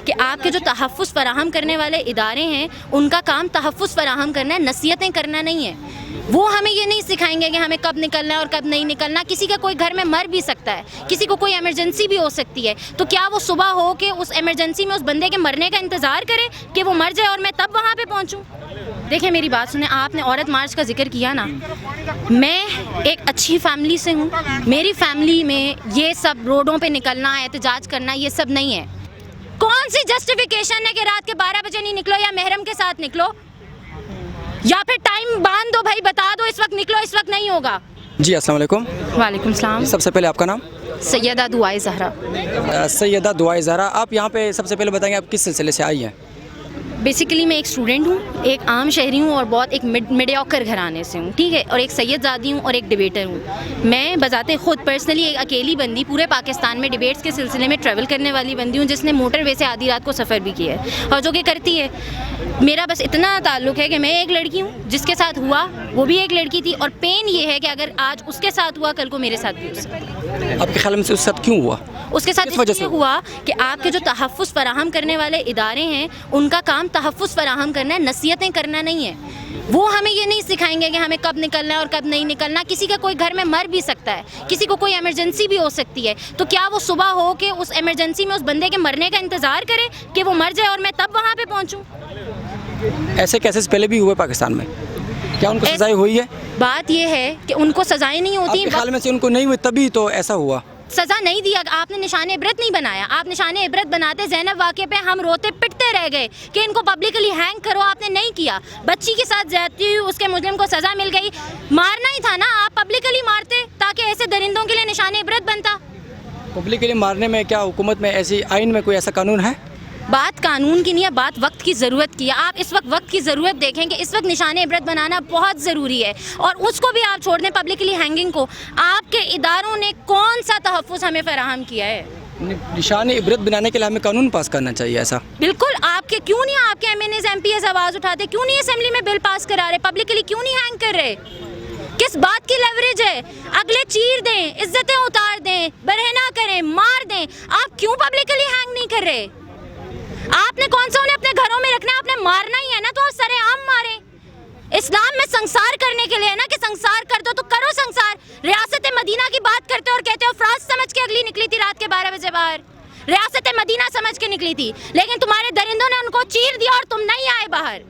کہ آپ کے جو تحفظ فراہم کرنے والے ادارے ہیں ان کا کام تحفظ فراہم کرنا ہے، نصیحتیں کرنا نہیں ہے۔ وہ ہمیں یہ نہیں سکھائیں گے کہ ہمیں کب نکلنا ہے اور کب نہیں نکلنا۔ کسی کا کوئی گھر میں مر بھی سکتا ہے، کسی کو کوئی ایمرجنسی بھی ہو سکتی ہے، تو کیا وہ صبح ہو کے اس ایمرجنسی میں اس بندے کے مرنے کا انتظار کرے کہ وہ مر جائے اور میں تب وہاں پہ پہنچوں؟ دیکھیں میری بات سنیں، آپ نے عورت مارچ کا ذکر کیا نا، میں ایک اچھی فیملی سے ہوں، میری فیملی میں یہ سب روڈوں پہ نکلنا، احتجاج کرنا، یہ سب نہیں ہے۔ کون سی جسٹیفیکیشن ہے کہ رات کے 12 بجے نہیں نکلو یا محرم کے ساتھ نکلو، یا پھر ٹائم باندھ دو بھائی، بتا دو اس وقت نکلو، اس وقت نہیں ہوگا۔ جی السلام علیکم۔ وعلیکم السلام۔ سب سے پہلے آپ کا نام؟ سیدہ دعائے زہرا۔ سیدہ دعائے زہرا، آپ یہاں پہ سب سے پہلے بتائیں گے آپ کس سلسلے سے آئی ہیں؟ بیسیکلی میں ایک اسٹوڈنٹ ہوں، ایک عام شہری ہوں اور بہت ایک میڈیوکر گھرانے سے ہوں، ٹھیک ہے، اور ایک سید زادی ہوں اور ایک ڈبیٹر ہوں۔ میں بذات خود پرسنلی ایک اکیلی بندی پورے پاکستان میں ڈبیٹس کے سلسلے میں ٹریول کرنے والی بندی ہوں، جس نے موٹر وے سے آدھی رات کو سفر بھی کیا ہے اور جو کہ کرتی ہے۔ میرا بس اتنا تعلق ہے کہ میں ایک لڑکی ہوں، جس کے ساتھ ہوا وہ بھی ایک لڑکی تھی، اور پین یہ ہے کہ اگر آج اس کے ساتھ ہوا کل کو میرے ساتھ بھی ہو سکتا ہے۔ آپ کے خیال میں سے اس ساتھ کیوں ہوا؟ اس کے ساتھ کس وجہ اس سے لیے ہوا کہ آپ کے جو تحفظ فراہم کرنے والے ادارے ہیں ان کا کام تحفظ فراہم کرنا ہے، نصیحتیں کرنا نہیں ہے۔ وہ ہمیں یہ نہیں سکھائیں گے کہ ہمیں کب نکلنا ہے اور کب نہیں نکلنا۔ کسی کا کوئی گھر میں مر بھی سکتا ہے، کسی کو کوئی ایمرجنسی بھی ہو سکتی ہے، تو کیا وہ صبح ہو کے اس ایمرجنسی میں اس بندے کے مرنے کا انتظار کرے کہ وہ مر جائے اور میں تب وہاں پہ پہنچوں؟ ایسے کیسز پہلے بھی ہوئے پاکستان میں، کیا ان کو سزائیں ہوئی ہے؟ بات یہ ہے کہ ان کو سزائیں نہیں آپ ہوتی۔ کے خیال میں سے ان کو نہیں ہوئی تبھی تو ایسا ہوا؟ سزا نہیں دیا، آپ نے نشان عبرت نہیں بنایا۔ آپ نشان عبرت بناتے زینب واقعے پہ ہم روتے پٹتے رہ گئے کہ ان کو پبلکلی ہینگ کرو، آپ نے نہیں کیا۔ بچی کے ساتھ زیادتی ہوئی، اس کے مجرم کو سزا مل گئی، مارنا ہی تھا نا، آپ پبلکلی مارتے تاکہ ایسے درندوں کے لیے نشان عبرت بنتا۔ پبلکلی مارنے میں کیا حکومت میں ایسی آئین میں کوئی ایسا قانون ہے؟ بات قانون کی نہیں ہے، بات وقت کی ضرورت کی ہے۔ آپ اس وقت کی ضرورت دیکھیں کہ اس وقت نشان عبرت بنانا بہت ضروری ہے، اور اس کو بھی آپ چھوڑ دیں پبلکلی ہینگنگ کو۔ آپ کے اداروں نے کون سا تحفظ ہمیں فراہم کیا ہے؟ نشان عبرت بنانے کے لیے ہمیں قانون پاس کرنا چاہیے ایسا۔ بالکل، آپ کے کیوں نہیں آپ کے MNAs MPAs آواز اٹھاتے، کیوں نہیں اسمبلی میں بل پاس کرا رہے، پبلکلی کیوں نہیں ہینگ کر رہے؟ کس بات کی لیوریج ہے؟ اگلے چیر دیں، عزتیں اتار دیں، برہنہ کریں، مار دیں، آپ کیوں پبلکلی ہینگ نہیں کر رہے؟ آپ نے کون سا انہیں اپنے گھروں میں رکھنا ہے؟ آپ نے مارنا ہی ہے نا، تو آپ سر عام ماریں۔ اسلام میں سنسار کرنے کے لیے ہے نا کہ سنسار کر دو تو کرو سنسار۔ ریاست مدینہ کی بات کرتے اور کہتے ہو افراز سمجھ کے اگلی نکلی تھی رات کے 12 بجے باہر، ریاست مدینہ سمجھ کے نکلی تھی، لیکن تمہارے درندوں نے ان کو چیر دیا اور تم نہیں آئے باہر۔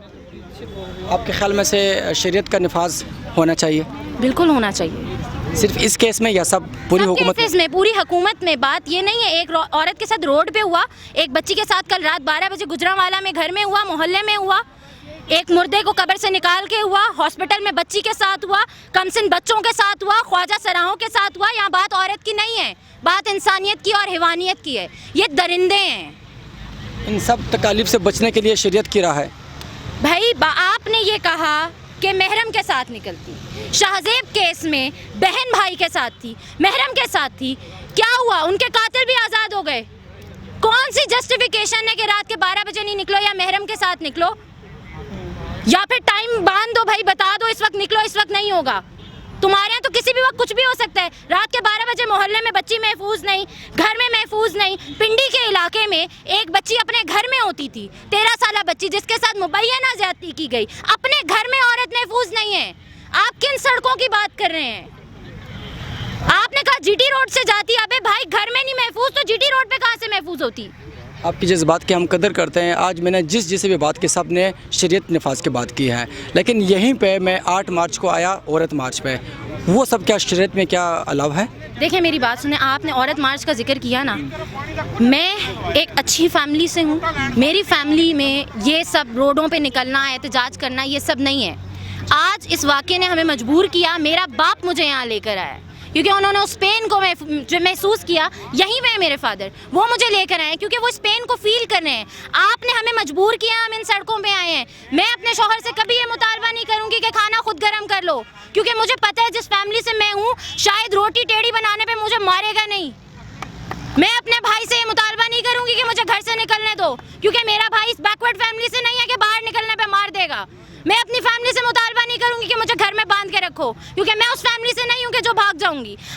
آپ کے خیال میں سے شریعت کا نفاذ ہونا چاہیے؟ بالکل ہونا چاہیے، صرف اس کیس میں یا سب پوری حکومت کیسز میں، پوری حکومت میں۔ بات یہ نہیں ہے ایک عورت کے ساتھ روڈ پہ ہوا، ایک بچی کے ساتھ کل رات 12 بجے گجرانوالہ میں گھر میں ہوا، محلے میں ہوا، ایک مردے کو قبر سے نکال کے ہوا، ہاسپٹل میں بچی کے ساتھ ہوا، کمسن بچوں کے ساتھ ہوا، خواجہ سراہوں کے ساتھ ہوا۔ یہاں بات عورت کی نہیں ہے، بات انسانیت کی اور حیوانیت کی ہے۔ یہ درندے ہیں۔ ان سب تکالیف سے بچنے کے لیے شریعت کی راہ ہے۔ بھائی آپ نے یہ کہا کہ محرم کے ساتھ نکلتی، شہزیب کیس میں بہن بھائی کے ساتھ تھی، محرم کے ساتھ تھی، کیا ہوا؟ ان کے قاتل بھی آزاد ہو گئے۔ کون سی جسٹیفیکیشن ہے کہ رات کے 12 بجے نہیں نکلو یا محرم کے ساتھ نکلو، یا پھر ٹائم باندھ دو بھائی، بتا دو اس وقت نکلو، اس وقت نہیں ہوگا۔ تمہارے یہاں تو کسی بھی وقت کچھ بھی ہو سکتا ہے۔ رات کے 12 بجے محلے میں بچی محفوظ نہیں، گھر میں محفوظ نہیں۔ پنڈی کے علاقے میں ایک بچی اپنے گھر میں ہوتی تھی، 13 سالہ بچی جس کے ساتھ مبینہ زیادتی کی گئی، اپنے گھر میں عورت محفوظ نہیں ہے۔ آپ کن سڑکوں کی بات کر رہے ہیں؟ آپ نے کہا جی ٹی روڈ سے جاتی، ابے بھائی گھر میں نہیں محفوظ تو جی ٹی روڈ پہ کہاں سے محفوظ ہوتی؟ آپ کی جذبات کی ہم قدر کرتے ہیں۔ آج میں نے جس بھی بات کی سب نے شریعت نفاذ کی بات کی ہے، لیکن یہیں پہ میں 8 مارچ کو آیا عورت مارچ پہ، وہ سب کیا شریعت میں کیا الاؤ ہے؟ دیکھیں میری بات سنیں، آپ نے عورت مارچ کا ذکر کیا نا، میں ایک اچھی فیملی سے ہوں، میری فیملی میں یہ سب روڈوں پہ نکلنا، احتجاج کرنا، یہ سب نہیں ہے۔ آج اس واقعے نے ہمیں مجبور کیا، میرا باپ مجھے یہاں لے کر آیا کیونکہ انہوں نے اس پین کو جو محسوس کیا، یہیں پہ میرے فادر، وہ مجھے لے کر آئے کیونکہ وہ اس پین کو فیل کر رہے ہیں۔ آپ نے ہمیں مجبور کیا، ہم ان سڑکوں پہ آئے ہیں۔ میں اپنے شوہر سے کبھی یہ مطالبہ نہیں کروں گی کہ کھانا خود گرم کر لو، کیونکہ مجھے پتہ ہے جس فیملی سے میں ہوں شاید روٹی ٹیڑھی بنانے پہ مجھے مارے گا نہیں۔ میں اپنے بھائی سے یہ مطالبہ نہیں کروں گی کہ مجھے گھر سے نکلنے دو، کیونکہ میرا بھائی اس بیکورڈ فیملی سے نہیں ہے کہ باہر نکلنے پہ مار دے گا۔ میں اپنی فیملی سے مطالبہ نہیں کروں گی کہ مجھے گھر میں باندھ کے رکھو، کیونکہ میں اس فیملی سے نہیں ہوں کہ جو بھاگ جاؤں گی۔